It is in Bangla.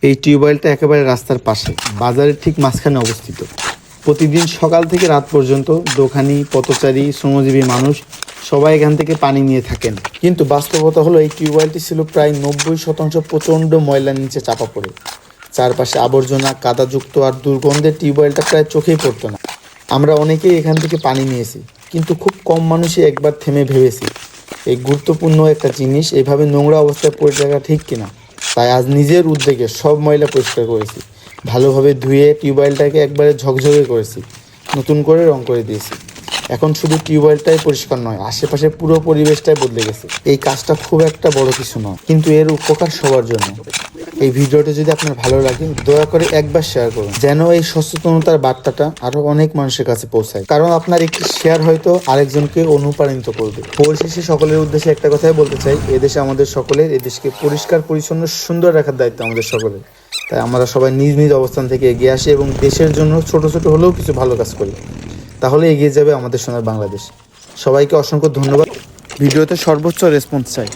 এই টিউবওয়েলটা একেবারে রাস্তার পাশে, বাজারের ঠিক মাঝখানে অবস্থিত। প্রতিদিন সকাল থেকে রাত পর্যন্ত দোকানি, পথচারী, শ্রমজীবী মানুষ সবাই এখান থেকে পানি নিয়ে থাকেন। কিন্তু বাস্তবতা হলো এই টিউবওয়েলটি ছিল প্রায় 90% প্রচণ্ড ময়লার নিচে চাপা পড়ে। চারপাশে আবর্জনা, কাদাযুক্ত আর দুর্গন্ধের টিউবওয়েলটা প্রায় চোখেই পড়তো না। আমরা অনেকেই এখান থেকে পানি নিয়েছি, কিন্তু খুব কম মানুষই একবার থেমে ভেবেছি এই গুরুত্বপূর্ণ একটা জিনিস এভাবে নোংরা অবস্থায় পড়ে থাকা ঠিক কিনা। তাই আজ নিজের উদ্যোগে সব ময়লা পরিষ্কার করেছি, ভালোভাবে ধুয়ে টিউবওয়েলটাকে একবারে ঝকঝকে করেছি, নতুন করে রং করে দিয়েছি। এখন শুধু টিউবওয়েলটাই পরিষ্কার নয়, আশেপাশে পুরো পরিবেশটাই বদলে গেছে। এই কাজটা খুব একটা বড় কিছু নয়, কিন্তু এর উপকার সবার জন্য। এই ভিডিওটা যদি আপনার ভালো লাগে, দয়া করে একবার শেয়ার করুন, যেন এই সচেতনতার বার্তাটা আরো অনেক মানুষের কাছে পৌঁছায়। কারণ আপনার একটি শেয়ার হয়তো আরেকজনকে অনুপ্রাণিত করবে। পরিশেষে সকলের উদ্দেশ্যে একটা কথাই বলতে চাই, এদেশে আমাদের সকলের, এদেশকে পরিষ্কার পরিচ্ছন্ন সুন্দর রাখার দায়িত্ব আমাদের সকলের। তাই আমরা সবাই নিজ নিজ অবস্থান থেকে এগিয়ে আসি এবং দেশের জন্য ছোট ছোট হলেও কিছু ভালো কাজ করি। তাহলে এগিয়ে যাবে আমাদের সোনার বাংলাদেশ। সবাইকে অসংখ্য ধন্যবাদ। ভিডিওতে সর্বোচ্চ রেসপন্স চাই।